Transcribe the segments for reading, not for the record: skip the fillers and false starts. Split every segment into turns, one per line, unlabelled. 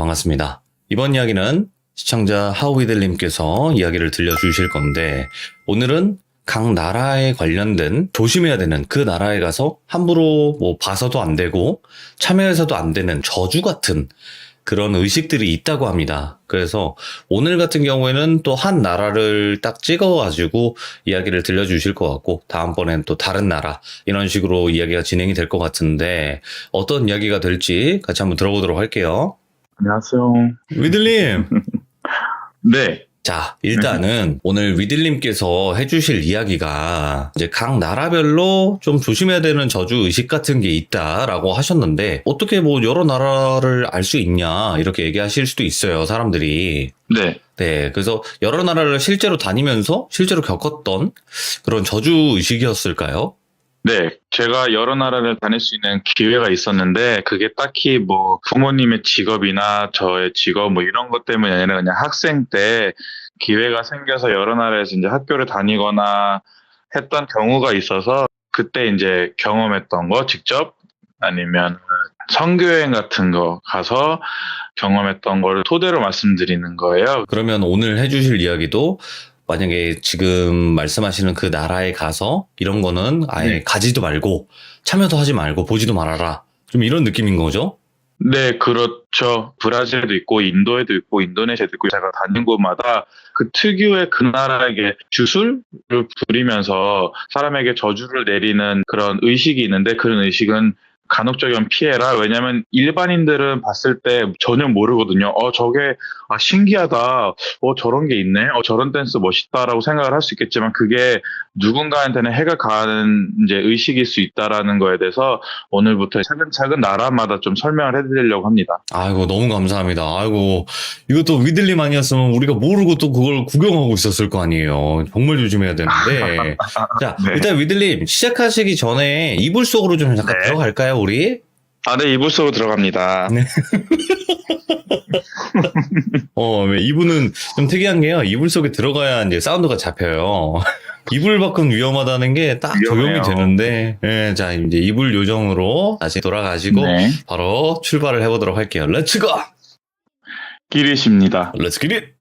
반갑습니다. 이번 이야기는 시청자 하우이들님께서 이야기를 들려주실 건데, 오늘은 각 나라에 관련된 조심해야 되는, 그 나라에 가서 함부로 봐서도 안 되고 참여해서도 안 되는 저주 같은 그런 의식들이 있다고 합니다. 그래서 오늘 같은 경우에는 또 한 나라를 딱 찍어가지고 이야기를 들려주실 것 같고, 다음번엔 또 다른 나라, 이런 식으로 이야기가 진행이 될 것 같은데, 어떤 이야기가 될지 같이 한번 들어보도록 할게요.
안녕하세요.
위들님!
네.
자, 일단은 오늘 위들님께서 해주실 이야기가 이제 각 나라별로 좀 조심해야 되는 저주 의식 같은 게 있다라고 하셨는데, 어떻게 여러 나라를 알 수 있냐 이렇게 얘기하실 수도 있어요, 사람들이.
네.
네, 그래서 여러 나라를 실제로 다니면서 실제로 겪었던 그런 저주 의식이었을까요?
네. 제가 여러 나라를 다닐 수 있는 기회가 있었는데, 그게 딱히 부모님의 직업이나 저의 직업 이런 것 때문이 아니라 그냥 학생 때 기회가 생겨서 여러 나라에서 이제 학교를 다니거나 했던 경우가 있어서, 그때 이제 경험했던 거 직접, 아니면 선교여행 같은 거 가서 경험했던 거를 토대로 말씀드리는 거예요.
그러면 오늘 해주실 이야기도 만약에 지금 말씀하시는 그 나라에 가서 이런 거는 아예
네.
가지도 말고 참여도 하지 말고 보지도 말아라, 좀 이런 느낌인 거죠?
네, 그렇죠. 브라질도 있고, 인도에도 있고, 인도네시아도 있고, 제가 다닌 곳마다 그 특유의 그 나라에게 주술을 부리면서 사람에게 저주를 내리는 그런 의식이 있는데, 그런 의식은 간혹적이면 피해라. 왜냐면 일반인들은 봤을 때 전혀 모르거든요. 저게 신기하다. 저런 게 있네. 저런 댄스 멋있다라고 생각을 할 수 있겠지만, 그게 누군가한테는 해가 가는 이제 의식일 수 있다라는 거에 대해서 오늘부터 차근차근 나라마다 좀 설명을 해드리려고 합니다.
아이고, 너무 감사합니다. 아이고, 이것도 위들님 아니었으면 우리가 모르고 또 그걸 구경하고 있었을 거 아니에요. 정말 조심해야 되는데. 자,
네.
일단 위들님 시작하시기 전에 이불 속으로 좀 잠깐
네.
들어갈까요, 우리?
네, 이불 속으로 들어갑니다.
네. 이분은 좀 특이한 게요. 이불 속에 들어가야 이제 사운드가 잡혀요. 이불 밖은 위험하다는 게 딱
위험해요.
적용이 되는데, 자, 이제 이불 요정으로 다시 돌아가시고,
네.
바로 출발을 해보도록 할게요. 렛츠고!
기릿입니다.
렛츠 기릿!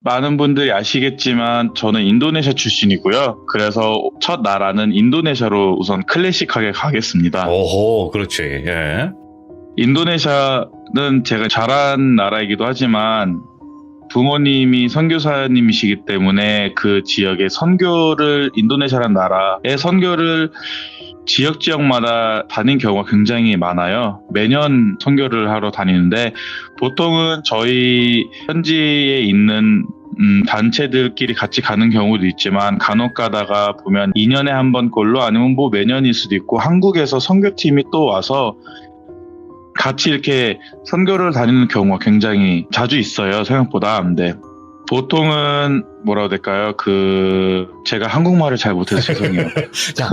많은 분들이 아시겠지만 저는 인도네시아 출신이고요. 그래서 첫 나라는 인도네시아로 우선 클래식하게 가겠습니다.
오호, 그렇지, 예.
인도네시아는 제가 자란 나라이기도 하지만 부모님이 선교사님이시기 때문에 그 지역의 선교를, 인도네시아라는 나라의 선교를 지역마다 다닌 경우가 굉장히 많아요. 매년 선교를 하러 다니는데, 보통은 저희 현지에 있는 단체들끼리 같이 가는 경우도 있지만, 간혹 가다가 보면 2년에 한 번꼴로, 아니면 매년일 수도 있고, 한국에서 선교팀이 또 와서 같이 이렇게 선교를 다니는 경우가 굉장히 자주 있어요, 생각보다. 근데 보통은 뭐라고 해야 될까요? 제가 한국말을 잘 못해서 죄송해요.
자,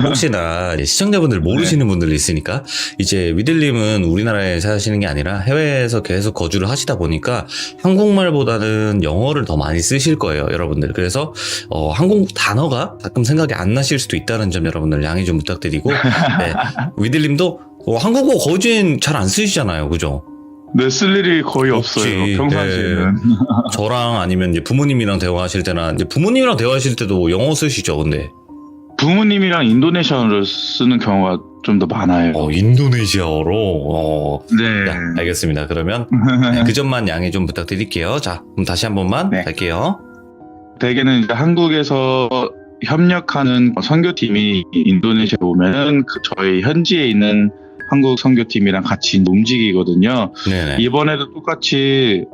혹시나 이제 시청자분들 모르시는 분들 있으니까, 이제 위들님은 우리나라에 사시는 게 아니라 해외에서 계속 거주를 하시다 보니까 한국말보다는 영어를 더 많이 쓰실 거예요, 여러분들. 그래서 한국 단어가 가끔 생각이 안 나실 수도 있다는 점 여러분들 양해 좀 부탁드리고, 네, 위들님도 한국어 거진 잘 안 쓰시잖아요, 그죠?
네, 쓸 일이 거의 없어요, 평상시에는.
네. 저랑 아니면 이제 부모님이랑 대화하실 때나, 이제 부모님이랑 대화하실 때도 영어 쓰시죠, 근데?
부모님이랑 인도네시아어를 쓰는 경우가 좀 더 많아요.
인도네시아어로?
네.
자, 알겠습니다. 그러면 그 점만 양해 좀 부탁드릴게요. 자, 그럼 다시 한 번만
네.
갈게요.
대개는 이제 한국에서 협력하는 선교팀이 인도네시아에 오면은 저희 현지에 있는 한국 선교팀이랑 같이 움직이거든요.
네네.
이번에도 똑같이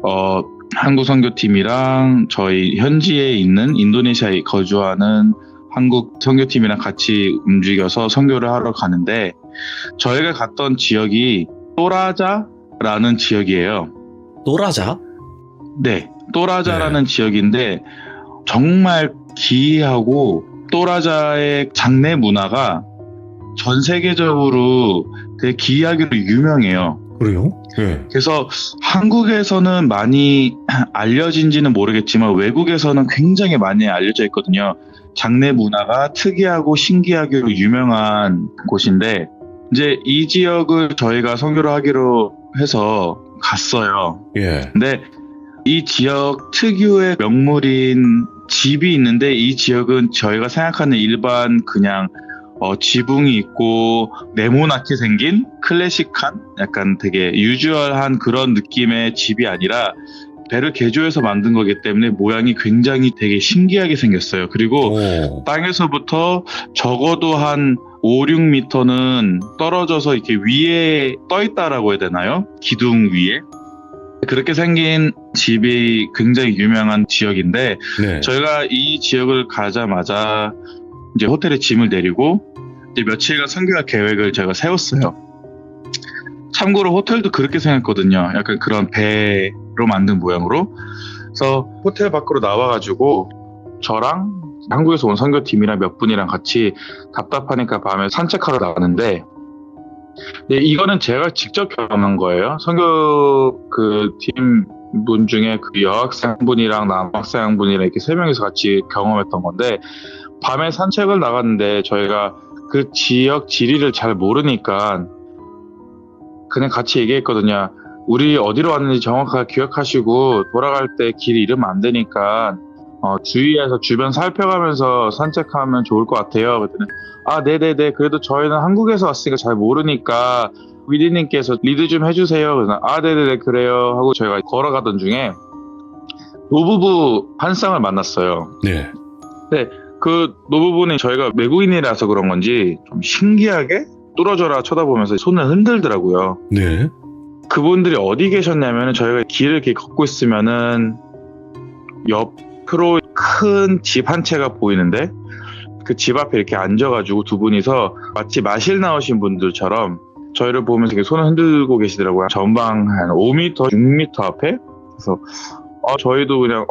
한국 선교팀이랑 저희 현지에 있는 인도네시아에 거주하는 한국 선교팀이랑 같이 움직여서 선교를 하러 가는데, 저희가 갔던 지역이 또라자라는 지역이에요.
또라자?
네, 또라자라는 지역인데 정말 기이하고, 또라자의 장례 문화가 전 세계적으로 되게 기이하기로 유명해요.
그래요? 네.
그래서 한국에서는 많이 알려진지는 모르겠지만 외국에서는 굉장히 많이 알려져 있거든요. 장례 문화가 특이하고 신기하기로 유명한 곳인데 이제 이 지역을 저희가 선교를 하기로 해서 갔어요.
예.
근데 이 지역 특유의 명물인 집이 있는데 이 지역은 저희가 생각하는 일반 그냥 지붕이 있고 네모나게 생긴 클래식한 약간 되게 유주얼한 그런 느낌의 집이 아니라 배를 개조해서 만든 거기 때문에 모양이 굉장히 되게 신기하게 생겼어요. 그리고
오.
땅에서부터 적어도 한 5, 6m는 떨어져서 이렇게 위에 떠 있다라고 해야 되나요? 기둥 위에. 그렇게 생긴 집이 굉장히 유명한 지역인데
네.
저희가 이 지역을 가자마자 이제 호텔에 짐을 내리고 이제 며칠간 선교할 계획을 제가 세웠어요. 참고로 호텔도 그렇게 생겼거든요. 약간 그런 배로 만든 모양으로. 그래서 호텔 밖으로 나와가지고 저랑 한국에서 온 선교팀이랑 몇 분이랑 같이 답답하니까 밤에 산책하러 나가는데 이거는 제가 직접 경험한 거예요. 선교 그 팀 분 중에 그 여학생분이랑 남학생분이랑 이렇게 세 명이서 같이 경험했던 건데 밤에 산책을 나갔는데 저희가 그 지역 지리를 잘 모르니까 그냥 같이 얘기했거든요. 우리 어디로 왔는지 정확하게 기억하시고 돌아갈 때 길 잃으면 안 되니까 주위에서 주변 살펴가면서 산책하면 좋을 것 같아요. 그랬더니 네네네. 그래도 저희는 한국에서 왔으니까 잘 모르니까 위리님께서 리드 좀 해주세요. 그래서 네네네 그래요 하고 저희가 걸어가던 중에 노부부 한 쌍을 만났어요.
네.
근데 그 노부부는 저희가 외국인이라서 그런 건지 좀 신기하게 뚫어져라 쳐다보면서 손을 흔들더라고요.
네.
그분들이 어디 계셨냐면 저희가 길을 이렇게 걷고 있으면은 옆으로 큰 집 한 채가 보이는데 그 집 앞에 이렇게 앉아가지고 두 분이서 마치 마실 나오신 분들처럼 저희를 보면서 이렇게 손을 흔들고 계시더라고요. 전방 한 5m, 6m 앞에. 그래서 저희도 그냥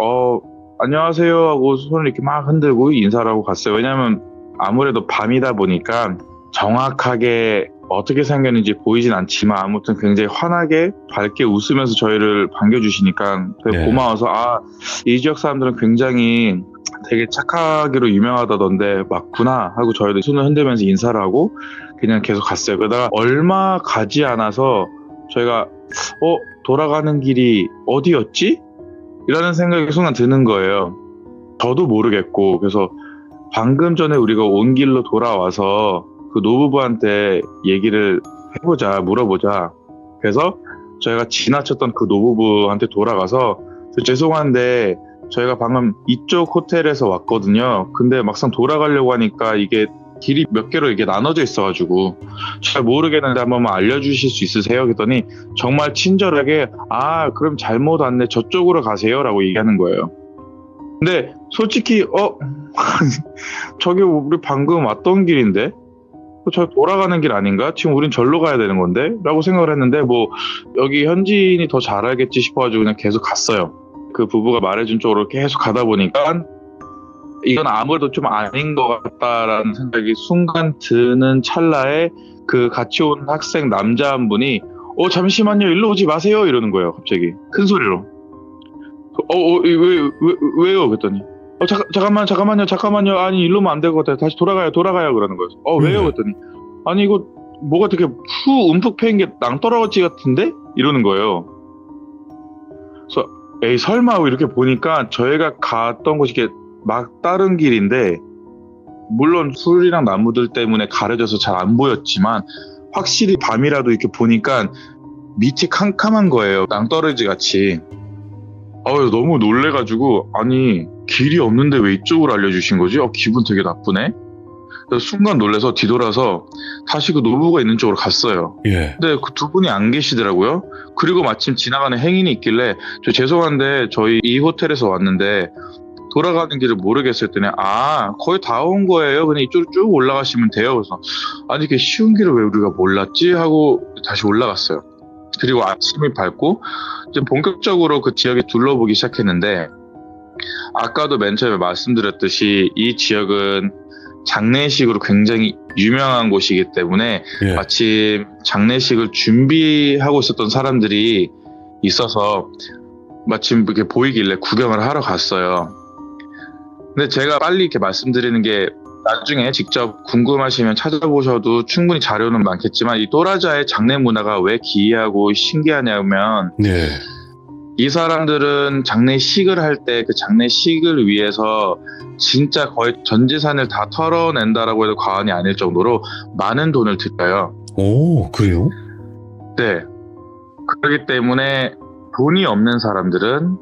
안녕하세요 하고 손을 이렇게 막 흔들고 인사를 하고 갔어요. 왜냐면 아무래도 밤이다 보니까 정확하게 어떻게 생겼는지 보이진 않지만 아무튼 굉장히 환하게 밝게 웃으면서 저희를 반겨주시니까 되게
네.
고마워서 이 지역 사람들은 굉장히 되게 착하기로 유명하다던데 맞구나 하고 저희도 손을 흔들면서 인사를 하고 그냥 계속 갔어요. 그러다가 얼마 가지 않아서 저희가 돌아가는 길이 어디였지? 이라는 생각이 순간 드는 거예요. 저도 모르겠고 그래서 방금 전에 우리가 온 길로 돌아와서 그 노부부한테 얘기를 해보자, 물어보자. 그래서 저희가 지나쳤던 그 노부부한테 돌아가서 죄송한데 저희가 방금 이쪽 호텔에서 왔거든요. 근데 막상 돌아가려고 하니까 이게 길이 몇 개로 이게 나눠져 있어가지고 잘 모르겠는데 한 번만 알려주실 수 있으세요? 그랬더니 정말 친절하게 그럼 잘못 왔네. 저쪽으로 가세요. 라고 얘기하는 거예요. 근데 솔직히 저기 우리 방금 왔던 길인데 저 돌아가는 길 아닌가? 지금 우린 절로 가야 되는 건데? 라고 생각을 했는데 여기 현지인이 더 잘 알겠지 싶어가지고 그냥 계속 갔어요. 그 부부가 말해준 쪽으로 계속 가다 보니까 이건 아무래도 좀 아닌 것 같다라는 생각이 순간 드는 찰나에 그 같이 온 학생 남자 한 분이 잠시만요 일로 오지 마세요 이러는 거예요. 갑자기 큰 소리로 왜요? 그랬더니 잠깐만요 아니 일로 오면 안 될 것 같아요. 다시 돌아가요 그러는 거예요. 왜요? 그랬더니 아니 이거 뭐가 되게 움푹 패인 게 낭떠러지 같은데? 이러는 거예요. 그래서 에이 설마 이렇게 보니까 저희가 갔던 곳이 이렇게 막 다른 길인데 물론 풀이랑 나무들 때문에 가려져서 잘 안 보였지만 확실히 밤이라도 이렇게 보니까 밑이 캄캄한 거예요. 낭떠러지 같이. 너무 놀래가지고 아니 길이 없는데 왜 이쪽으로 알려주신 거지? 기분 되게 나쁘네. 그래서 순간 놀라서 뒤돌아서 다시 그 노부부가 있는 쪽으로 갔어요.
예.
근데 그 두 분이 안 계시더라고요. 그리고 마침 지나가는 행인이 있길래 죄송한데 저희 이 호텔에서 왔는데 돌아가는 길을 모르겠어요. 했더니 거의 다 온 거예요. 그냥 이쪽으로 쭉 올라가시면 돼요. 그래서 아니 이게 쉬운 길을 왜 우리가 몰랐지? 하고 다시 올라갔어요. 그리고 아침이 밝고 이제 본격적으로 그 지역에 둘러보기 시작했는데 아까도 맨 처음에 말씀드렸듯이 이 지역은 장례식으로 굉장히 유명한 곳이기 때문에
예.
마침 장례식을 준비하고 있었던 사람들이 있어서 마침 이렇게 보이길래 구경을 하러 갔어요. 근데 제가 빨리 이렇게 말씀드리는 게 나중에 직접 궁금하시면 찾아보셔도 충분히 자료는 많겠지만 이 또라자의 장례 문화가 왜 기이하고 신기하냐면
네.
이 사람들은 장례식을 할 때 그 장례식을 위해서 진짜 거의 전 재산을 다 털어낸다라고 해도 과언이 아닐 정도로 많은 돈을 들여요.
오, 그래요?
네. 그렇기 때문에 돈이 없는 사람들은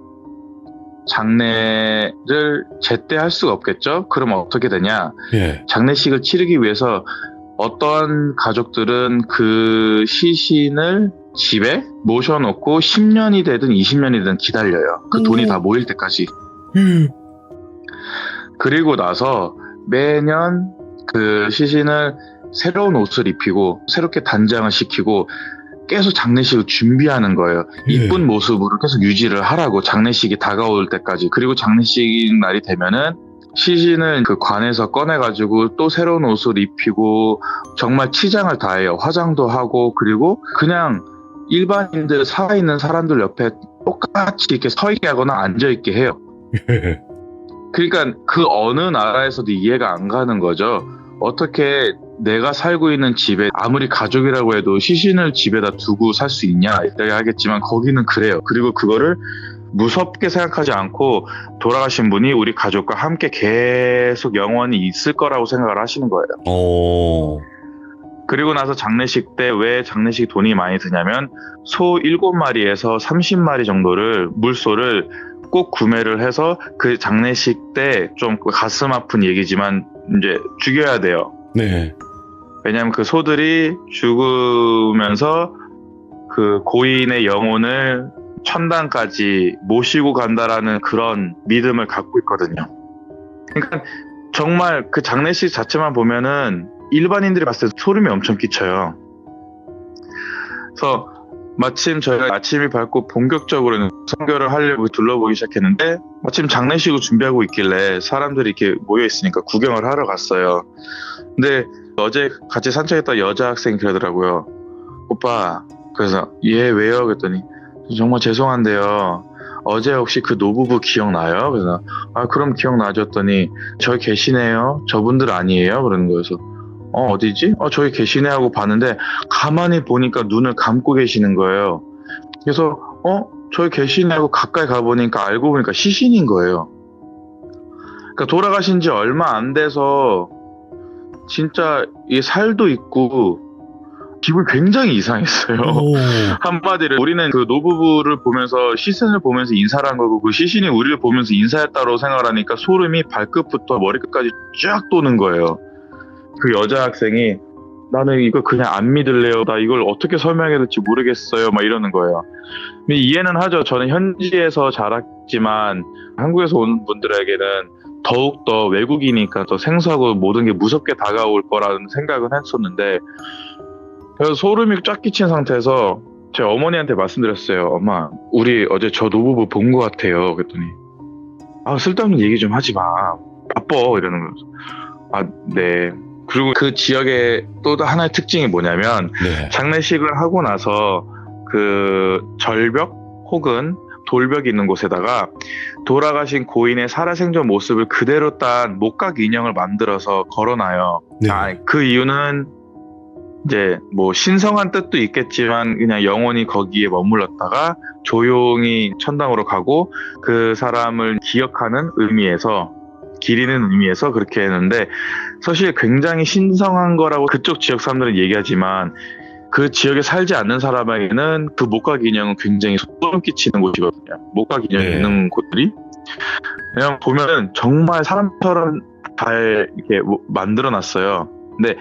장례를 제때 할 수가 없겠죠? 그럼 어떻게 되냐?
예.
장례식을 치르기 위해서 어떤 가족들은 그 시신을 집에 모셔놓고 10년이 되든 20년이 되든 기다려요. 그 돈이 다 모일 때까지. 그리고 나서 매년 그 시신을 새로운 옷을 입히고 새롭게 단장을 시키고 계속 장례식을 준비하는 거예요.
예.
이쁜 모습으로 계속 유지를 하라고 장례식이 다가올 때까지. 그리고 장례식 날이 되면은 시신을 그 관에서 꺼내가지고 또 새로운 옷을 입히고 정말 치장을 다해요. 화장도 하고 그리고 그냥 일반인들 살아있는 사람들 옆에 똑같이 이렇게 서 있게 하거나 앉아 있게 해요. 그러니까 그 어느 나라에서도 이해가 안 가는 거죠. 어떻게 내가 살고 있는 집에 아무리 가족이라고 해도 시신을 집에다 두고 살 수 있냐 이렇게 하겠지만 거기는 그래요. 그리고 그거를 무섭게 생각하지 않고 돌아가신 분이 우리 가족과 함께 계속 영원히 있을 거라고 생각을 하시는 거예요.
오.
그리고 나서 장례식 때 왜 장례식 돈이 많이 드냐면 소 7마리에서 30마리 정도를 물소를 꼭 구매를 해서 그 장례식 때 좀 가슴 아픈 얘기지만 이제 죽여야 돼요.
네.
왜냐하면 그 소들이 죽으면서 그 고인의 영혼을 천당까지 모시고 간다라는 그런 믿음을 갖고 있거든요. 그러니까 정말 그 장례식 자체만 보면은 일반인들이 봤을 때 소름이 엄청 끼쳐요. 그래서 마침 저희가 아침이 밝고 본격적으로 선교를 하려고 둘러보기 시작했는데 마침 장례식을 준비하고 있길래 사람들이 이렇게 모여 있으니까 구경을 하러 갔어요. 근데 어제 같이 산책했던 여자 학생이 그러더라고요. 오빠, 그래서 얘 왜요? 그랬더니 정말 죄송한데요. 어제 혹시 그 노부부 기억나요? 그래서 아 그럼 기억나죠? 했더니 저기 계시네요. 저분들 아니에요? 그러는 거예요. 그래서 어디지? 저기 계시네 하고 봤는데 가만히 보니까 눈을 감고 계시는 거예요. 그래서 저기 계시네 하고 가까이 가보니까 알고 보니까 시신인 거예요. 그러니까 돌아가신 지 얼마 안 돼서 진짜 이 살도 있고 기분이 굉장히 이상했어요.
오.
한마디로 우리는 그 노부부를 보면서 시신을 보면서 인사를 한 거고 그 시신이 우리를 보면서 인사했다고 생각을 하니까 소름이 발끝부터 머리끝까지 쫙 도는 거예요. 그 여자 학생이 나는 이거 그냥 안 믿을래요. 나 이걸 어떻게 설명해야 될지 모르겠어요. 막 이러는 거예요. 근데 이해는 하죠. 저는 현지에서 자랐지만 한국에서 온 분들에게는 더욱더 외국이니까 더 생소하고 모든 게 무섭게 다가올 거라는 생각은 했었는데 그래서 소름이 쫙 끼친 상태에서 제 어머니한테 말씀드렸어요. 엄마, 우리 어제 저 노부부 본 것 같아요. 그랬더니 쓸데없는 얘기 좀 하지 마. 바빠. 이러는 거예요. 네. 그리고 그 지역의 또 하나의 특징이 뭐냐면
네.
장례식을 하고 나서 그 절벽 혹은 돌벽이 있는 곳에다가 돌아가신 고인의 살아생전 모습을 그대로 딴 목각 인형을 만들어서 걸어놔요.
네.
그 이유는 이제 뭐 신성한 뜻도 있겠지만 그냥 영원히 거기에 머물렀다가 조용히 천당으로 가고 그 사람을 기억하는 의미에서 기리는 의미에서 그렇게 했는데 사실 굉장히 신성한 거라고 그쪽 지역 사람들은 얘기하지만 그 지역에 살지 않는 사람에게는 그 목각 인형은 굉장히 소름 끼치는 곳이거든요. 목각 인형이
네.
있는 곳들이 그냥 보면은 정말 사람처럼 잘 이렇게 만들어놨어요. 근데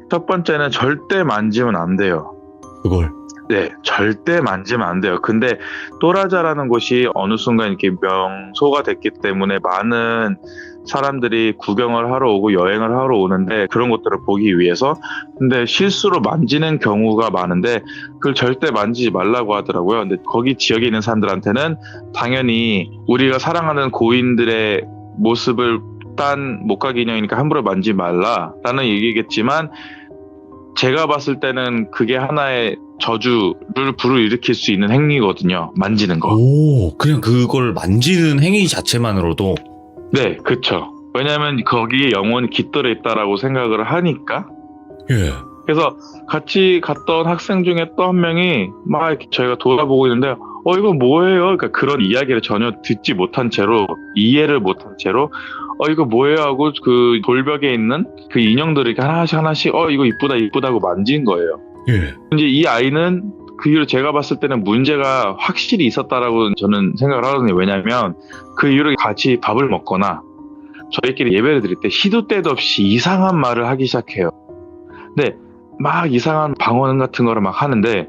첫 번째는 절대 만지면 안 돼요.
그걸.
네, 절대 만지면 안 돼요. 근데 또라자라는 곳이 어느 순간 이렇게 명소가 됐기 때문에 많은 사람들이 구경을 하러 오고 여행을 하러 오는데 그런 것들을 보기 위해서 근데 실수로 만지는 경우가 많은데 그걸 절대 만지지 말라고 하더라고요. 근데 거기 지역에 있는 사람들한테는 당연히 우리가 사랑하는 고인들의 모습을 딴 목각 인형이니까 함부로 만지지 말라라는 얘기겠지만 제가 봤을 때는 그게 하나의 저주를 불러일으킬 수 있는 행위거든요. 만지는 거.
오, 그냥 그걸 만지는 행위 자체만으로도.
네, 그쵸. 왜냐하면 거기에 영혼이 깃들어 있다라고 생각을 하니까.
예.
그래서 같이 갔던 학생 중에 또 한 명이 막 이렇게 저희가 돌아보고 있는데 이거 뭐예요? 그러니까 그런 이야기를 전혀 듣지 못한 채로, 이해를 못한 채로 이거 뭐예요? 하고 그 돌벽에 있는 그 인형들을 이렇게 하나씩 이거 이쁘다 이쁘다고 만진 거예요.
예.
이제 이 아이는 그 이후로 제가 봤을 때는 문제가 확실히 있었다라고 저는 생각을 하거든요. 왜냐하면 그 이후로 같이 밥을 먹거나 저희끼리 예배를 드릴 때 시도 때도 없이 이상한 말을 하기 시작해요. 근데 막 이상한 방언 같은 거를 막 하는데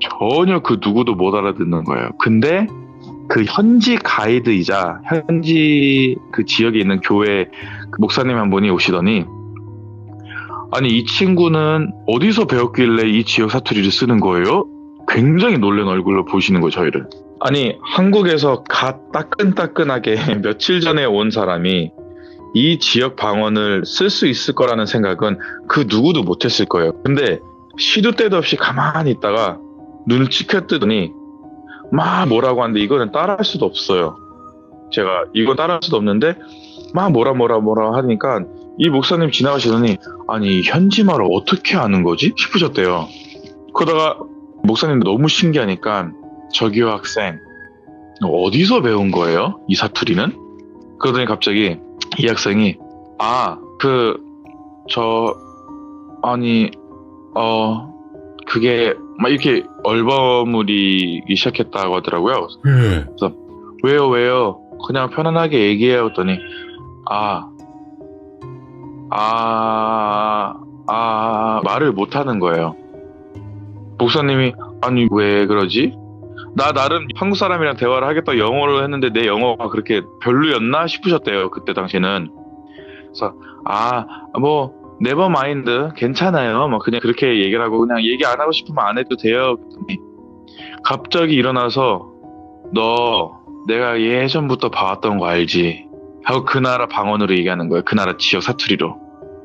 전혀 그 누구도 못 알아듣는 거예요. 근데 그 현지 가이드이자 현지 그 지역에 있는 교회 그 목사님 한 분이 오시더니, 아니 이 친구는 어디서 배웠길래 이 지역 사투리를 쓰는 거예요? 굉장히 놀란 얼굴로 보시는 거예요, 저희를. 아니 한국에서 갓 따끈따끈하게 며칠 전에 온 사람이 이 지역 방언을 쓸 수 있을 거라는 생각은 그 누구도 못했을 거예요. 근데 시도 때도 없이 가만히 있다가 눈을 치켜뜨더니 막 뭐라고 하는데 이거는 따라할 수도 없어요. 제가 이건 따라할 수도 없는데 막 뭐라 하니까 이 목사님 지나가시더니 아니 현지 말을 어떻게 아는 거지? 싶으셨대요. 그러다가 목사님도 너무 신기하니까 저기요 학생 어디서 배운 거예요? 이 사투리는? 그러더니 갑자기 이 학생이 그게 막 이렇게 얼버무리기 시작했다고 하더라고요.
예.
그래서 왜요? 그냥 편안하게 얘기해요. 했더니 말을 못 하는 거예요. 목사님이 아니 왜 그러지? 나 나름 한국 사람이랑 대화를 하겠다 영어로 했는데 내 영어가 그렇게 별로였나 싶으셨대요. 그때 당시에는. 그래서 뭐 네버 마인드 괜찮아요. 뭐 그냥 그렇게 얘기를 하고 그냥 얘기 안 하고 싶으면 안 해도 돼요. 그랬더니 갑자기 일어나서 너 내가 예전부터 봐왔던 거 알지? 하고 그 나라 방언으로 얘기하는 거예요. 그 나라 지역 사투리로.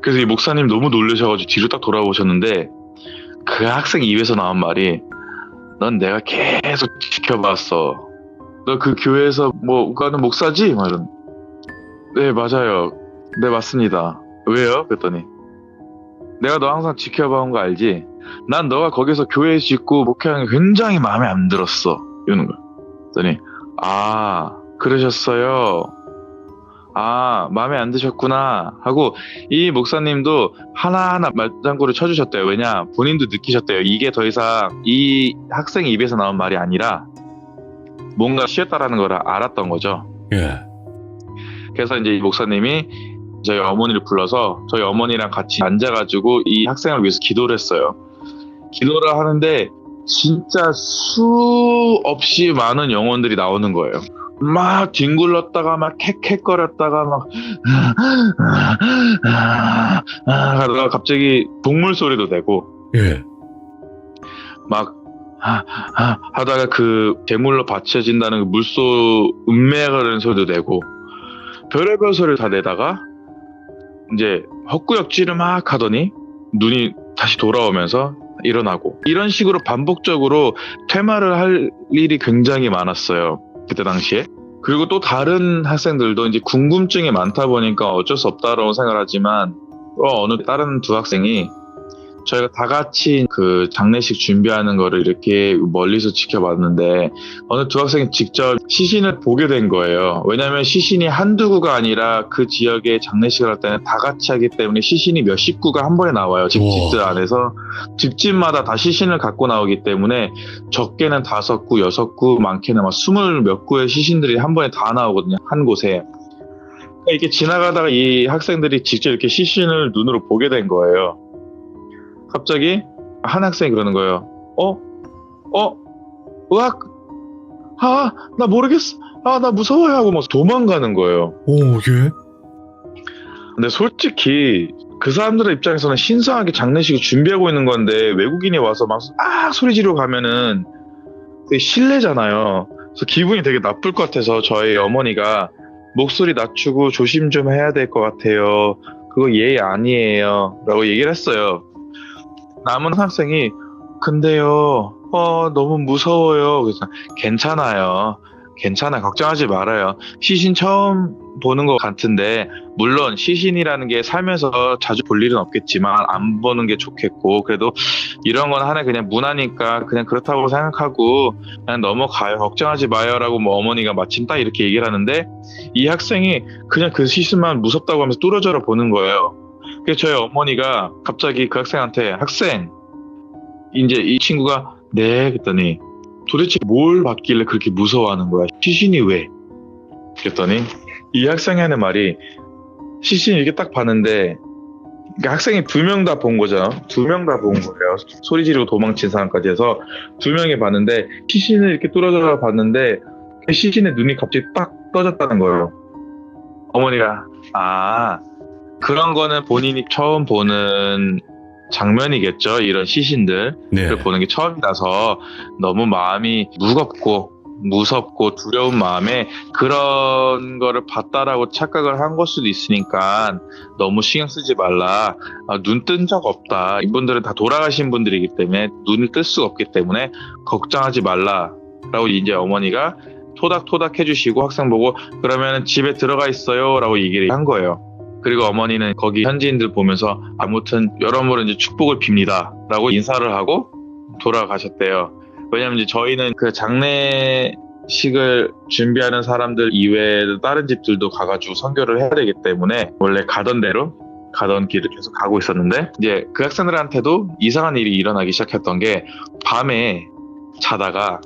그래서 이 목사님 너무 놀라셔가지고 뒤로 딱 돌아보셨는데 그 학생 입에서 나온 말이 넌 내가 계속 지켜봤어. 너 그 교회에서 뭐 가는 목사지? 막 이런. 네 맞아요. 네 맞습니다. 왜요? 그랬더니 내가 너 항상 지켜봐온 거 알지? 난 너가 거기서 교회 짓고 목회하는 게 굉장히 마음에 안 들었어. 이러는 거야. 그랬더니 그러셨어요. 마음에 안 드셨구나 하고 이 목사님도 하나하나 말장구를 쳐주셨대요. 왜냐 본인도 느끼셨대요. 이게 더 이상 이 학생의 입에서 나온 말이 아니라 뭔가 쉬었다라는 걸 알았던 거죠.
예.
그래서 이제 이 목사님이 저희 어머니를 불러서 저희 어머니랑 같이 앉아가지고 이 학생을 위해서 기도를 했어요. 기도를 하는데 진짜 수없이 많은 영혼들이 나오는 거예요. 막 뒹굴렀다가 막 캑캑거렸다가 막 하다가 갑자기 동물 소리도 내고
예.
막 하다가 그 제물로 바쳐진다는 그 물소 음매가는 소리도 내고 별의별 소리를 다 내다가 이제 헛구역질을 막 하더니 눈이 다시 돌아오면서 일어나고 이런 식으로 반복적으로 퇴마를 할 일이 굉장히 많았어요. 그때 당시에. 그리고 또 다른 학생들도 이제 궁금증이 많다 보니까 어쩔 수 없다라고 생각하지만 어느 다른 두 학생이 저희가 다 같이 그 장례식 준비하는 거를 이렇게 멀리서 지켜봤는데 어느 두 학생이 직접 시신을 보게 된 거예요. 왜냐하면 시신이 한두 구가 아니라 그 지역에 장례식을 할 때는 다 같이 하기 때문에 시신이 몇십 구가 한 번에 나와요. 집집들 안에서. 집집마다 다 시신을 갖고 나오기 때문에 적게는 5구, 6구, 많게는 막 20 몇 구의 시신들이 한 번에 다 나오거든요. 한 곳에. 이렇게 지나가다가 이 학생들이 직접 이렇게 시신을 눈으로 보게 된 거예요. 갑자기 한 학생이 그러는 거예요. 으악! 나 모르겠어. 나 무서워요. 하고 막 도망가는 거예요.
예.
근데 솔직히 그 사람들의 입장에서는 신성하게 장례식을 준비하고 있는 건데 외국인이 와서 막 소리 지르고 가면은 되게 실례잖아요. 그래서 기분이 되게 나쁠 것 같아서 저희 어머니가 목소리 낮추고 조심 좀 해야 될 것 같아요. 그거 예의 아니에요. 라고 얘기를 했어요. 남은 학생이 근데요 너무 무서워요. 그래서 괜찮아요. 괜찮아, 걱정하지 말아요. 시신 처음 보는 것 같은데, 물론 시신이라는 게 살면서 자주 볼 일은 없겠지만 안 보는 게 좋겠고, 그래도 이런 건 하나의 그냥 문화니까 그냥 그렇다고 생각하고 그냥 넘어가요. 걱정하지 마요라고 뭐 어머니가 마침 딱 이렇게 얘기를 하는데, 이 학생이 그냥 그 시신만 무섭다고 하면서 뚫어져라 보는 거예요. 그래서 저희 어머니가 갑자기 그 학생한테, 학생, 이제 이 친구가 네 그랬더니, 도대체 뭘 봤길래 그렇게 무서워하는 거야? 시신이 왜? 그랬더니 이 학생이 하는 말이, 시신 이렇게 딱 봤는데, 그러니까 학생이 2명 다 본 거죠. 2명 다 본 거예요. 소리 지르고 도망친 사람까지 해서 2명이 봤는데, 시신을 이렇게 뚫어져 봤는데 그 시신의 눈이 갑자기 딱 떠졌다는 거예요. 어머니가 그런 거는 본인이 처음 보는 장면이겠죠. 이런 시신들을
네.
보는 게 처음이라서 너무 마음이 무섭고 두려운 마음에 그런 거를 봤다라고 착각을 한 걸 수도 있으니까 너무 신경 쓰지 말라. 눈 뜬 적 없다. 이분들은 다 돌아가신 분들이기 때문에 눈을 뜰 수가 없기 때문에 걱정하지 말라라고 이제 어머니가 토닥토닥 해주시고, 학생 보고 그러면 집에 들어가 있어요 라고 얘기를 한 거예요. 그리고 어머니는 거기 현지인들 보면서 아무튼 여러모로 이제 축복을 빕니다 라고 인사를 하고 돌아가셨대요. 왜냐면 이제 저희는 그 장례식을 준비하는 사람들 이외에 다른 집들도 가가지고 선교를 해야 되기 때문에 원래 가던 길을 계속 가고 있었는데, 이제 그 학생들한테도 이상한 일이 일어나기 시작했던 게, 밤에 자다가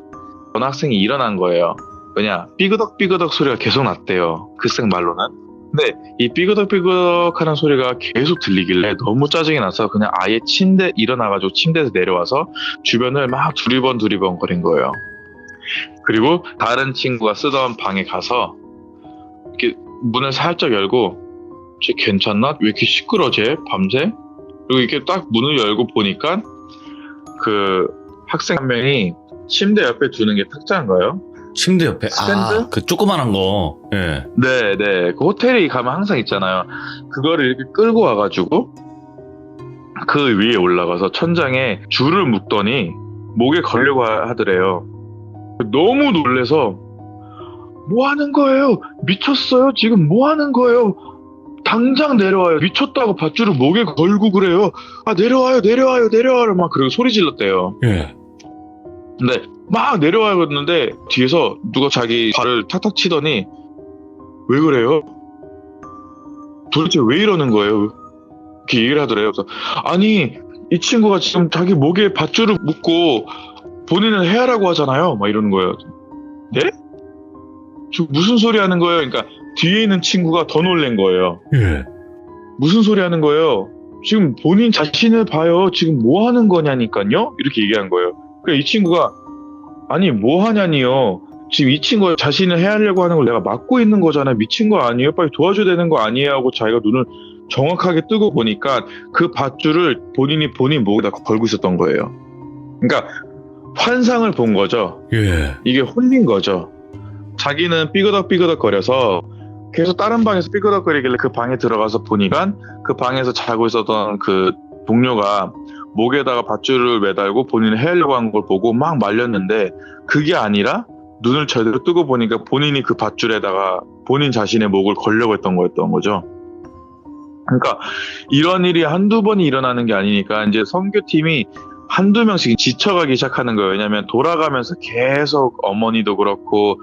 어느 학생이 일어난 거예요. 왜냐, 삐그덕삐그덕 소리가 계속 났대요. 그 학생 말로는. 근데 이 삐그덕삐그덕 하는 소리가 계속 들리길래 너무 짜증이 나서 그냥 아예 일어나가지고 침대에서 내려와서 주변을 막 두리번 거린 거예요. 그리고 다른 친구가 쓰던 방에 가서 이렇게 문을 살짝 열고, 쟤 괜찮나? 왜 이렇게 시끄러워, 밤새? 그리고 이렇게 딱 문을 열고 보니까 그 학생 한 명이 침대 옆에 두는 게 탁자인가요?
침대 옆에
스탠드?
그 조그만한 거. 예.
네. 그 호텔에 가면 항상 있잖아요. 그거를 이렇게 끌고 와가지고 그 위에 올라가서 천장에 줄을 묶더니 목에 걸려고 하더래요. 너무 놀래서, 뭐 하는 거예요? 미쳤어요? 지금 뭐 하는 거예요? 당장 내려와요. 미쳤다고 밧줄을 목에 걸고 그래요. 내려와요. 막 그러고 소리 질렀대요.
예.
근데 막 내려와야 했는데 뒤에서 누가 자기 발을 탁탁 치더니, 왜 그래요? 도대체 왜 이러는 거예요? 이렇게 얘기를 하더래요. 그래서 아니, 이 친구가 지금 자기 목에 밧줄을 묶고 본인은 해야라고 하잖아요. 막 이러는 거예요. 네? 저 무슨 소리 하는 거예요? 그러니까 뒤에 있는 친구가 더 놀란 거예요.
예.
무슨 소리 하는 거예요? 지금 본인 자신을 봐요. 지금 뭐 하는 거냐니까요? 이렇게 얘기한 거예요. 그러니까 이 친구가, 아니 뭐 하냐니요. 지금 이 친구가 자신을 해야 하려고 하는 걸 내가 막고 있는 거잖아요. 미친 거 아니에요? 빨리 도와줘야 되는 거 아니에요? 하고 자기가 눈을 정확하게 뜨고 보니까 그 밧줄을 본인 목에다 걸고 있었던 거예요. 그러니까 환상을 본 거죠.
예.
이게 혼린 거죠. 자기는 삐그덕 거려서 계속 다른 방에서 삐그덕거리길래 그 방에 들어가서 보니까 그 방에서 자고 있었던 그 동료가 목에다가 밧줄을 매달고 본인이 해하려고 한 걸 보고 막 말렸는데, 그게 아니라 눈을 제대로 뜨고 보니까 본인이 그 밧줄에다가 본인 자신의 목을 걸려고 했던 거였던 거죠. 그러니까 이런 일이 한두 번이 일어나는 게 아니니까 이제 선교팀이 한두 명씩 지쳐가기 시작하는 거예요. 왜냐하면 돌아가면서 계속 어머니도 그렇고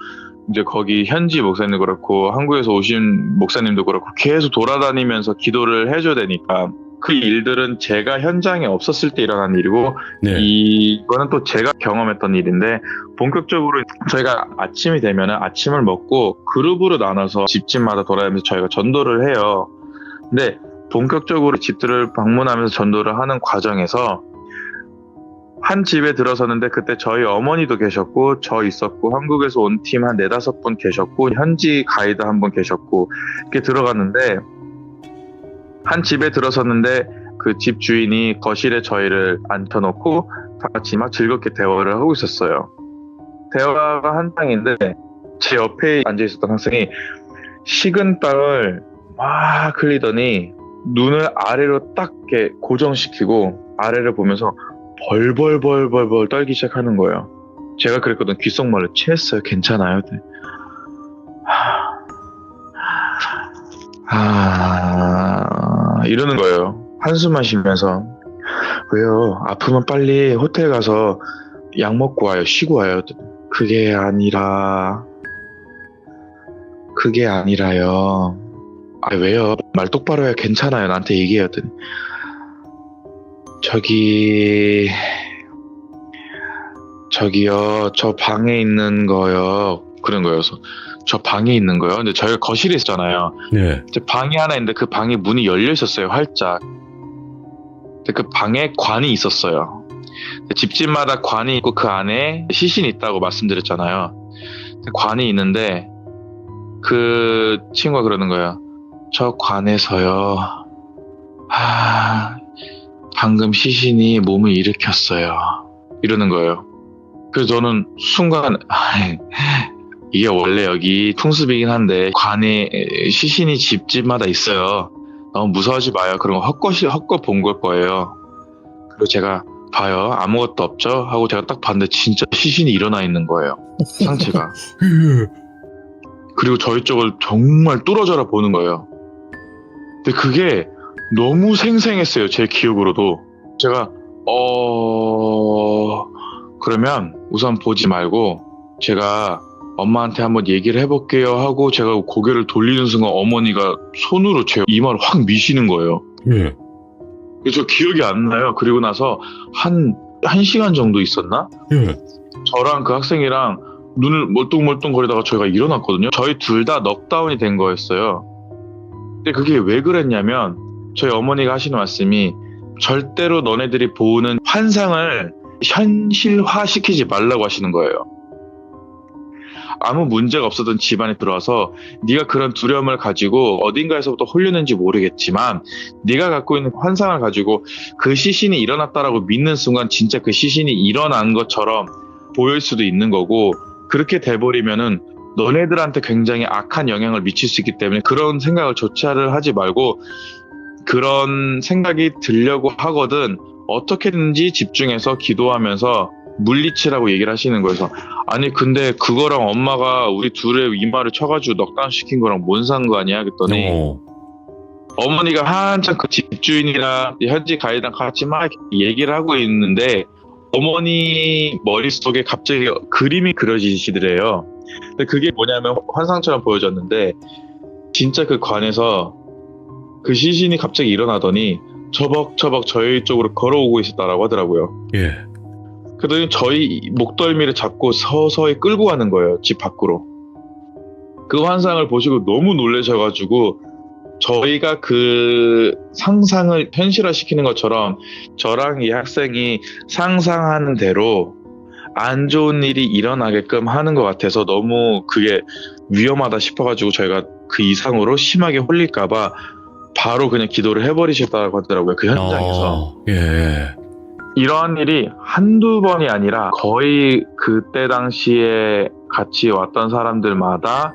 이제 거기 현지 목사님도 그렇고 한국에서 오신 목사님도 그렇고 계속 돌아다니면서 기도를 해줘야 되니까, 그 일들은 제가 현장에 없었을 때 일어난 일이고,
네.
이거는 또 제가 경험했던 일인데, 본격적으로 저희가 아침이 되면은 아침을 먹고 그룹으로 나눠서 집집마다 돌아다니면서 저희가 전도를 해요. 근데 본격적으로 집들을 방문하면서 전도를 하는 과정에서 한 집에 들어섰는데, 그때 저희 어머니도 계셨고 저 있었고 한국에서 온 팀 한 4-5분 계셨고 현지 가이드 한 분 계셨고, 이렇게 들어갔는데 한 집에 들어섰는데 그 집 주인이 거실에 저희를 앉혀놓고 다 같이 막 즐겁게 대화를 하고 있었어요. 대화가 한창인데 제 옆에 앉아있었던 학생이 식은 땀을 막 흘리더니 눈을 아래로 딱 이렇게 고정시키고 아래를 보면서 벌벌 떨기 시작하는 거예요. 제가 그랬거든. 귓속말로 취했어요. 괜찮아요? 이러는 거예요. 한숨만 쉬면서. 왜요? 아프면 빨리 호텔 가서 약 먹고 와요. 쉬고 와요. 그게 아니라요. 왜요? 말 똑바로 해야 괜찮아요. 나한테 얘기해요. 저기요, 저 방에 있는 거요. 그런 거여서. 저 방에 있는 거요. 근데 저희가 거실에 있잖아요.
네.
방이 하나 있는데 그 방에 문이 열려 있었어요. 활짝. 근데 그 방에 관이 있었어요. 집집마다 관이 있고 그 안에 시신이 있다고 말씀드렸잖아요. 관이 있는데 그 친구가 그러는 거예요. 저 관에서요. 방금 시신이 몸을 일으켰어요. 이러는 거예요. 그래서 저는 순간 이게 원래 여기 풍습이긴 한데 관에 시신이 집집마다 있어요. 너무 무서워하지 마요. 그런 거 헛것 본 걸 거예요. 그리고 제가 봐요. 아무것도 없죠? 하고 제가 딱 봤는데 진짜 시신이 일어나 있는 거예요. 상체가. 그리고 저희 쪽을 정말 뚫어져라 보는 거예요. 근데 그게 너무 생생했어요. 제 기억으로도. 제가 그러면 우선 보지 말고 제가 엄마한테 한번 얘기를 해볼게요 하고 제가 고개를 돌리는 순간 어머니가 손으로 제 이마를 확 미시는 거예요.
예.
그래서 기억이 안 나요. 그리고 나서 한 시간 정도 있었나?
예.
저랑 그 학생이랑 눈을 멀뚱멀뚱 거리다가 저희가 일어났거든요. 저희 둘 다 넉다운이 된 거였어요. 근데 그게 왜 그랬냐면 저희 어머니가 하시는 말씀이 절대로 너네들이 보는 환상을 현실화시키지 말라고 하시는 거예요. 아무 문제가 없었던 집안에 들어와서 네가 그런 두려움을 가지고 어딘가에서부터 홀렸는지 모르겠지만 네가 갖고 있는 환상을 가지고 그 시신이 일어났다라고 믿는 순간 진짜 그 시신이 일어난 것처럼 보일 수도 있는 거고 그렇게 돼버리면은 너네들한테 굉장히 악한 영향을 미칠 수 있기 때문에 그런 생각을 조차를 하지 말고 그런 생각이 들려고 하거든 어떻게든지 집중해서 기도하면서 물리치라고 얘기를 하시는 거여서 아니 근데 그거랑 엄마가 우리 둘의 이마를 쳐가지고 넉다운 시킨 거랑 뭔 상관이야 그랬더니 어머니가 한참 그 집주인이랑 현지 가이드랑 같이 막 얘기를 하고 있는데 어머니 머릿속에 갑자기 그림이 그려지시더래요. 근데 그게 뭐냐면 환상처럼 보여졌는데 진짜 그 관에서 그 시신이 갑자기 일어나더니 처벅처벅 저희 쪽으로 걸어오고 있었다라고 하더라고요.
예.
그러더니 저희 목덜미를 잡고 서서히 끌고 가는 거예요. 집 밖으로. 그 환상을 보시고 너무 놀라셔가지고 저희가 그 상상을 현실화시키는 것처럼 저랑 이 학생이 상상하는 대로 안 좋은 일이 일어나게끔 하는 것 같아서 너무 그게 위험하다 싶어가지고 저희가 그 이상으로 심하게 홀릴까봐 바로 그냥 기도를 해버리셨다고 하더라고요. 그 현장에서.
예.
이러한 일이 한두 번이 아니라 거의 그때 당시에 같이 왔던 사람들마다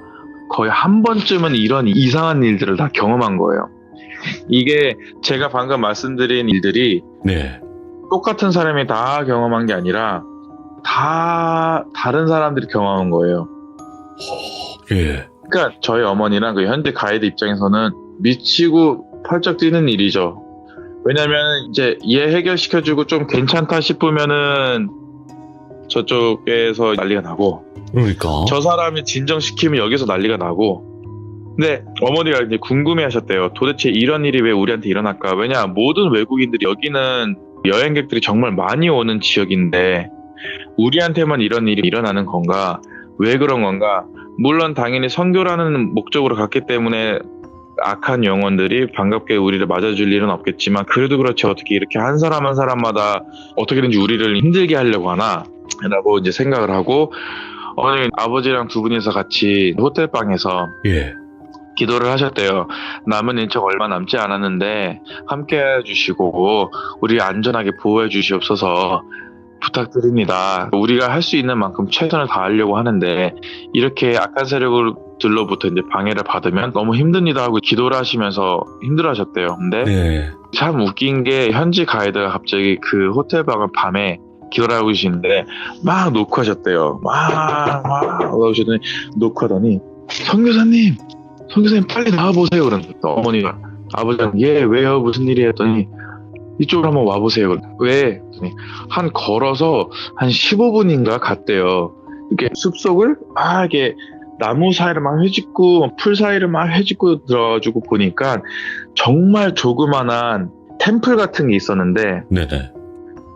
거의 한 번쯤은 이런 이상한 일들을 다 경험한 거예요. 이게 제가 방금 말씀드린 일들이
네.
똑같은 사람이 다 경험한 게 아니라 다 다른 사람들이 경험한 거예요.
예.
그러니까 저희 어머니랑 그 현지 가이드 입장에서는 미치고 펄쩍 뛰는 일이죠. 왜냐면 이제 얘 해결시켜주고 좀 괜찮다 싶으면은 저쪽에서 난리가 나고
그러니까.
저 사람이 진정시키면 여기서 난리가 나고 근데 어머니가 이제 궁금해하셨대요. 도대체 이런 일이 왜 우리한테 일어날까? 왜냐 모든 외국인들이 여기는 여행객들이 정말 많이 오는 지역인데 우리한테만 이런 일이 일어나는 건가? 왜 그런 건가? 물론 당연히 선교라는 목적으로 갔기 때문에 악한 영혼들이 반갑게 우리를 맞아줄 일은 없겠지만 그래도 그렇지 어떻게 이렇게 한 사람 한 사람마다 어떻게든지 우리를 힘들게 하려고 하나? 라고 이제 생각을 하고 어머니 아버지랑 두 분이서 같이 호텔방에서
예.
기도를 하셨대요. 남은 인척 얼마 남지 않았는데 함께 해주시고 우리 안전하게 보호해 주시옵소서 부탁드립니다. 우리가 할 수 있는 만큼 최선을 다하려고 하는데 이렇게 악한 세력들로부터 이제 방해를 받으면 너무 힘듭니다 하고 기도를 하시면서 힘들어하셨대요. 근데
네.
참 웃긴 게 현지 가이드가 갑자기 그 호텔 방을 밤에 기도를 하고 계시는데 막 녹화하셨대요. 막 나오시더니 녹화하더니 선교사님 빨리 나와보세요. 그러는데 어머니가 아버지랑 예 왜요 무슨 일이 했더니 이쪽으로 한번 와보세요. 왜? 그랬더니 한 걸어서 한 15분인가 갔대요. 이렇게 숲속을 막 이렇게 나무 사이를 막 헤집고 풀 사이를 막 헤집고 들어가지고 보니까 정말 조그만한 템플 같은 게 있었는데
네네.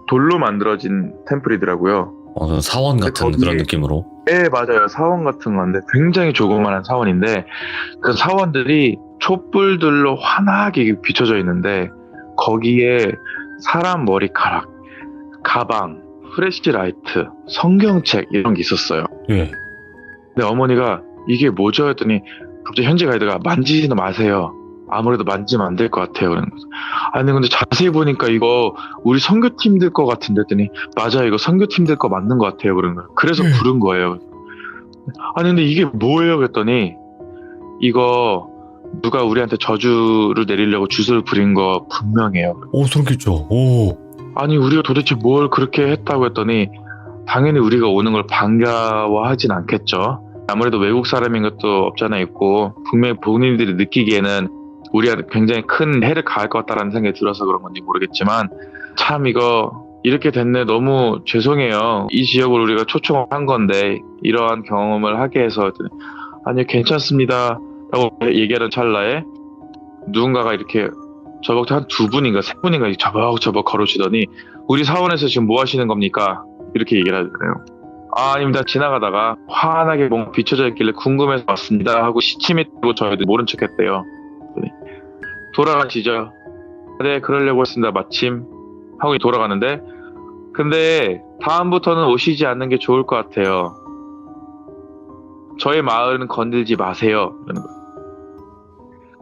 돌로 만들어진 템플이더라고요.
사원 같은
거기에-
그런 느낌으로.
네, 맞아요. 사원 같은 건데 굉장히 조그만한 사원인데 그 사원들이 촛불들로 환하게 비춰져 있는데 거기에 사람 머리카락, 가방, 프레시라이트, 성경책 이런 게 있었어요.
예.
근데 어머니가 이게 뭐죠? 했더니 갑자기 현지 가이드가 만지지는 마세요. 아무래도 만지면 안 될 것 같아요. 그러는 거죠. 아니 근데 자세히 보니까 이거 우리 선교팀들 거 같은데 했더니 맞아요. 이거 선교팀들 거 맞는 것 같아요. 그러는 거예요. 그래서 부른 거예요. 아니 근데 이게 뭐예요? 그랬더니 이거 누가 우리한테 저주를 내리려고 주술 부린 거 분명해요.
소름 끼쳐. 오.
아니 우리가 도대체 뭘 그렇게 했다고 했더니 당연히 우리가 오는 걸 반가워하진 않겠죠. 아무래도 외국 사람인 것도 없잖아 있고 분명히 본인들이 느끼기에는 우리가 굉장히 큰 해를 가할 것 같다라는 생각이 들어서 그런 건지 모르겠지만 참 이거 이렇게 됐네 너무 죄송해요. 이 지역을 우리가 초청을 한 건데 이러한 경험을 하게 해서 했더니 아니요 괜찮습니다 라고 얘기하는 찰나에 누군가가 이렇게 저벅 한 두 분인가 세 분인가 저벅 걸어주더니 우리 사원에서 지금 뭐 하시는 겁니까? 이렇게 얘기를 하잖아요. 아닙니다. 지나가다가 환하게 뭔가 비춰져 있길래 궁금해서 왔습니다 하고 시침이 들고 저희들 모른 척 했대요. 돌아가시죠. 네 그러려고 했습니다. 마침 하고 돌아가는데 근데 다음부터는 오시지 않는 게 좋을 것 같아요. 저희 마을은 건들지 마세요. 이러는 거예요.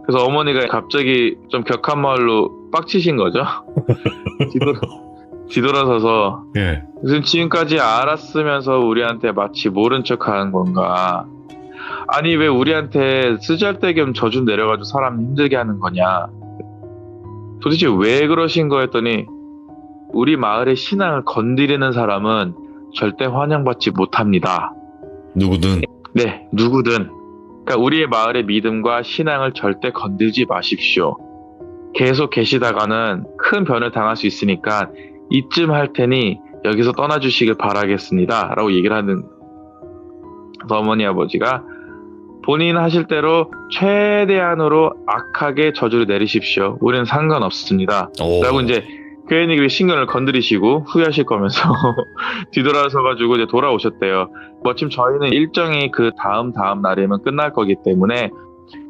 그래서 어머니가 갑자기 좀 격한 말로 빡치신 거죠. 뒤돌아서서
예.
무슨 지금까지 알았으면서 우리한테 마치 모른 척 하는 건가. 아니 왜 우리한테 쓰잘데겸 저주 내려가지고 사람 힘들게 하는 거냐. 도대체 왜 그러신 거였더니 우리 마을의 신앙을 건드리는 사람은 절대 환영받지 못합니다.
누구든.
네, 누구든. 그러니까 우리의 마을의 믿음과 신앙을 절대 건들지 마십시오. 계속 계시다가는 큰 변을 당할 수 있으니까 이쯤 할 테니 여기서 떠나주시길 바라겠습니다. 라고 얘기를 하는 어머니 아버지가 본인 하실 대로 최대한으로 악하게 저주를 내리십시오. 우리는 상관없습니다.
오.
라고 이제 괜히 그 신경을 건드리시고 후회하실 거면서 뒤돌아서가지고 이제 돌아오셨대요. 마침 저희는 일정이 그 다음 날이면 끝날 거기 때문에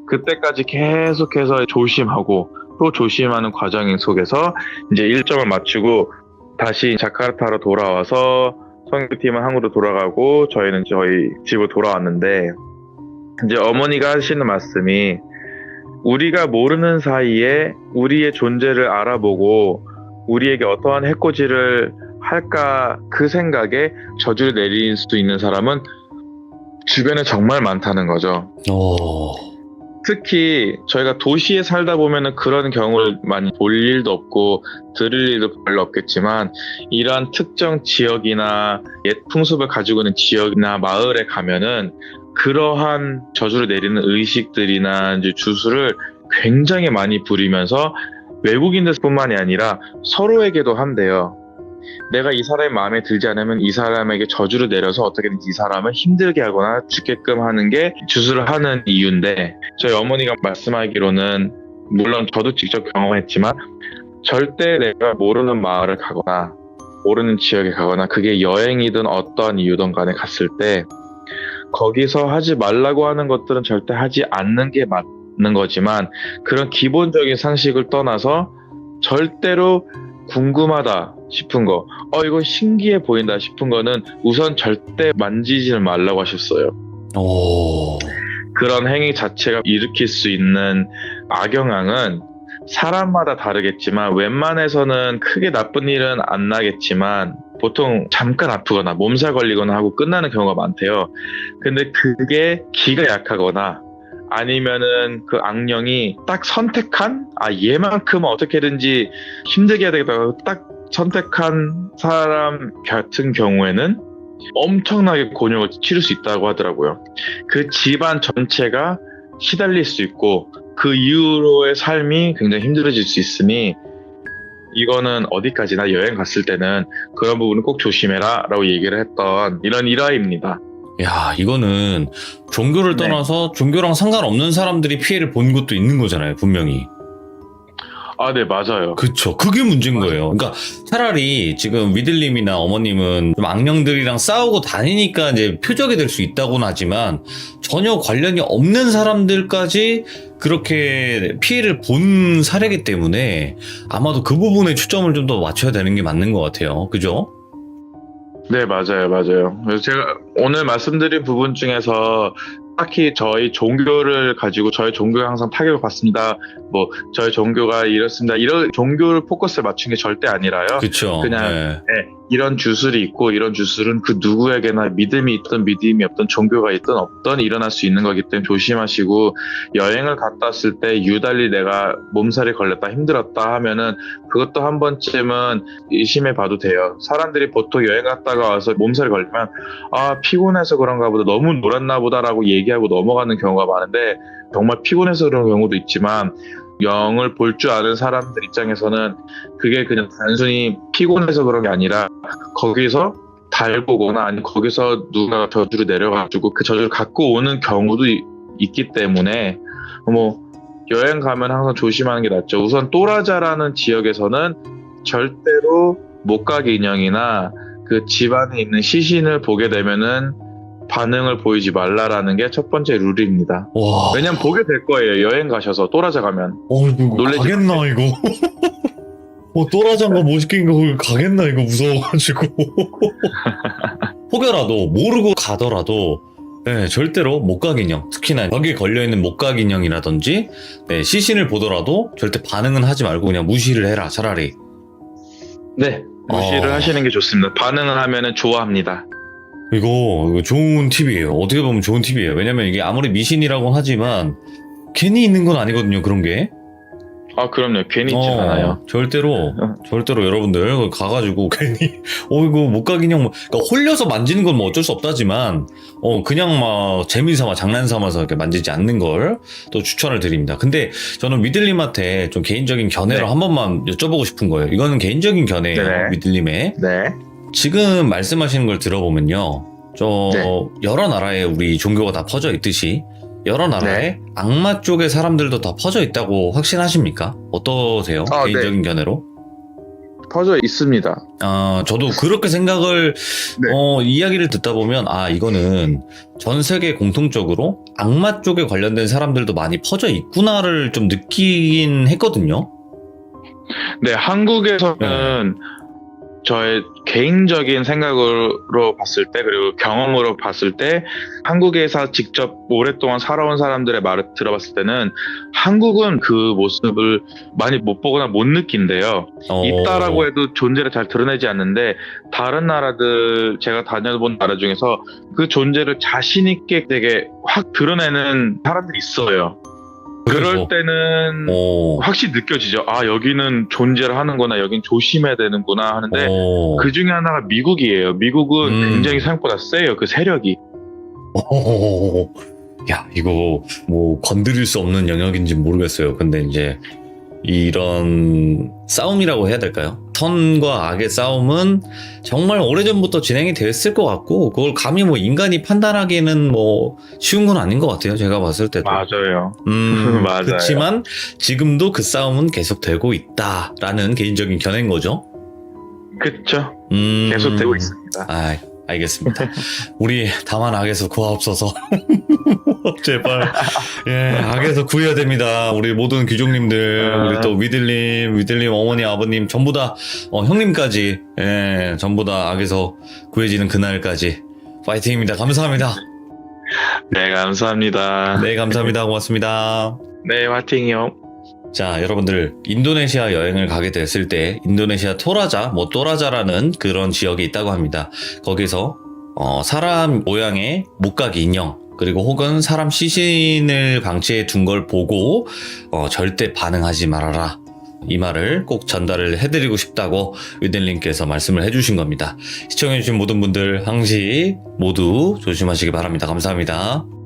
그때까지 계속해서 조심하고 또 조심하는 과정 속에서 이제 일정을 마치고 다시 자카르타로 돌아와서 선교팀은 한국으로 돌아가고 저희는 저희 집으로 돌아왔는데 이제 어머니가 하시는 말씀이 우리가 모르는 사이에 우리의 존재를 알아보고 우리에게 어떠한 해코지를 할까 그 생각에 저주를 내릴 수 있는 사람은 주변에 정말 많다는 거죠.
오.
특히 저희가 도시에 살다 보면은 그런 경우를 많이 볼 일도 없고 들을 일도 별로 없겠지만 이러한 특정 지역이나 옛 풍습을 가지고 있는 지역이나 마을에 가면은 그러한 저주를 내리는 의식들이나 이제 주술을 굉장히 많이 부리면서 외국인들뿐만이 아니라 서로에게도 한대요. 내가 이 사람의 마음에 들지 않으면 이 사람에게 저주를 내려서 어떻게든지 이 사람을 힘들게 하거나 죽게끔 하는 게 주술을 하는 이유인데 저희 어머니가 말씀하기로는 물론 저도 직접 경험했지만 절대 내가 모르는 마을을 가거나 모르는 지역에 가거나 그게 여행이든 어떠한 이유든 간에 갔을 때 거기서 하지 말라고 하는 것들은 절대 하지 않는 게 맞는 거지만 그런 기본적인 상식을 떠나서 절대로 궁금하다 싶은 거, 이거 신기해 보인다 싶은 거는 우선 절대 만지지 말라고 하셨어요.
오.
그런 행위 자체가 일으킬 수 있는 악영향은 사람마다 다르겠지만 웬만해서는 크게 나쁜 일은 안 나겠지만 보통 잠깐 아프거나 몸살 걸리거나 하고 끝나는 경우가 많대요. 근데 그게 기가 약하거나 아니면은 그 악령이 딱 선택한 얘만큼은 어떻게든지 힘들게 해야 되겠다고 딱 선택한 사람 같은 경우에는 엄청나게 곤욕을 치를 수 있다고 하더라고요. 그 집안 전체가 시달릴 수 있고 그 이후로의 삶이 굉장히 힘들어질 수 있으니 이거는 어디까지나 여행 갔을 때는 그런 부분은 꼭 조심해라 라고 얘기를 했던 이런 일화입니다.
야, 이거는 종교를
네.
떠나서 종교랑 상관없는 사람들이 피해를 본 것도 있는 거잖아요, 분명히.
아, 네, 맞아요.
그쵸. 그게 문제인 거예요. 그러니까 차라리 지금 위들님이나 어머님은 좀 악령들이랑 싸우고 다니니까 이제 표적이 될 수 있다고는 하지만 전혀 관련이 없는 사람들까지 그렇게 피해를 본 사례이기 때문에 아마도 그 부분에 초점을 좀 더 맞춰야 되는 게 맞는 것 같아요. 그죠?
네, 맞아요, 맞아요. 그래서 제가 오늘 말씀드린 부분 중에서 딱히 저희 종교를 가지고 저희 종교가 항상 타격을 받습니다. 뭐 저희 종교가 이렇습니다. 이런 종교를 포커스에 맞춘 게 절대 아니라요.
그쵸.
그냥
네.
네, 이런 주술이 있고 이런 주술은 그 누구에게나 믿음이 있든 믿음이 없든 종교가 있든 없든 일어날 수 있는 거기 때문에 조심하시고 여행을 갔다 왔을 때 유달리 내가 몸살이 걸렸다 힘들었다 하면은 그것도 한 번쯤은 의심해 봐도 돼요. 사람들이 보통 여행 갔다가 와서 몸살이 걸리면 아 피곤해서 그런가 보다 너무 놀았나 보다라고 얘기하고 넘어가는 경우가 많은데 정말 피곤해서 그런 경우도 있지만 영을 볼 줄 아는 사람들 입장에서는 그게 그냥 단순히 피곤해서 그런 게 아니라 거기서 달 보거나 아니면 거기서 누가 저주를 내려가지고 그 저주를 갖고 오는 경우도 있기 때문에 뭐 여행 가면 항상 조심하는 게 낫죠. 우선 또라자라는 지역에서는 절대로 목각 인형이나 그 집안에 있는 시신을 보게 되면은 반응을 보이지 말라라는 게 첫 번째 룰입니다.
와.
왜냐면 보게 될 거예요. 여행 가셔서 또라자 가면.
이거
놀라지
가겠나, 이거? 또라장가 멋있게 거 가겠나, 이거 무서워가지고. 혹여라도 모르고 가더라도 네, 절대로 목각인형, 특히나 벽에 걸려있는 목각인형이라든지 네, 시신을 보더라도 절대 반응은 하지 말고 그냥 무시를 해라, 차라리.
네, 무시를 하시는 게 좋습니다. 반응을 하면은 좋아합니다.
이거 좋은 팁이에요. 어떻게 보면 좋은 팁이에요. 왜냐면 이게 아무리 미신이라고 하지만 괜히 있는 건 아니거든요, 그런 게.
아, 그럼요. 괜히 있진 않아요.
절대로 여러분들 가가지고 괜히 이거 목각인형 그러니까 홀려서 만지는 건 뭐 어쩔 수 없다지만 그냥 막 재미삼아 장난삼아서 이렇게 만지지 않는 걸 또 추천을 드립니다. 근데 저는 위들님한테 좀 개인적인 견해로
네.
한 번만 여쭤보고 싶은 거예요. 이거는 개인적인 견해예요,
네.
위들님의.
네.
지금 말씀하시는 걸 들어보면요.
네.
여러 나라에 우리 종교가 다 퍼져 있듯이 여러 나라에 악마 쪽의 사람들도 다 퍼져 있다고 확신하십니까? 어떠세요? 개인적인 견해로?
퍼져 있습니다.
저도 그렇게 생각을 이야기를 듣다 보면 이거는 전 세계 공통적으로 악마 쪽에 관련된 사람들도 많이 퍼져 있구나를 좀 느끼긴 했거든요.
네, 한국에서는 저의 개인적인 생각으로 봤을 때 그리고 경험으로 봤을 때 한국에서 직접 오랫동안 살아온 사람들의 말을 들어봤을 때는 한국은 그 모습을 많이 못 보거나 못 느낀대요. 있다라고 해도 존재를 잘 드러내지 않는데 다른 나라들 제가 다녀본 나라 중에서 그 존재를 자신 있게 되게 확 드러내는 사람들이 있어요. 그럴 때는 확실히 느껴지죠. 여기는 존재를 하는구나, 여긴 조심해야 되는구나 하는데 그 중에 하나가 미국이에요. 미국은 굉장히 생각보다 세요, 그 세력이.
야, 이거 뭐 건드릴 수 없는 영역인지 모르겠어요. 근데 이제 이런 싸움이라고 해야 될까요? 선과 악의 싸움은 정말 오래전부터 진행이 됐을 것 같고 그걸 감히 뭐 인간이 판단하기에는 뭐 쉬운 건 아닌 것 같아요. 제가 봤을 때도.
맞아요. 맞아요.
그렇지만 지금도 그 싸움은 계속되고 있다라는 개인적인 견해인 거죠.
그렇죠. 계속되고 있습니다.
알겠습니다. 우리 다만 악에서 구하옵소서. 제발. 악에서 구해야 됩니다. 우리 모든 귀족님들, 우리 또 위들님 어머니, 아버님, 전부 다, 형님까지, 전부 다 악에서 구해지는 그날까지. 파이팅입니다. 감사합니다.
네, 감사합니다.
네, 감사합니다. 고맙습니다.
네, 화이팅이요.
자, 여러분들 인도네시아 여행을 가게 됐을 때 인도네시아 또라자라는 그런 지역이 있다고 합니다. 거기서 사람 모양의 목각 인형 그리고 혹은 사람 시신을 방치해 둔 걸 보고 절대 반응하지 말아라. 이 말을 꼭 전달을 해드리고 싶다고 위델님께서 말씀을 해주신 겁니다. 시청해주신 모든 분들 항시 모두 조심하시기 바랍니다. 감사합니다.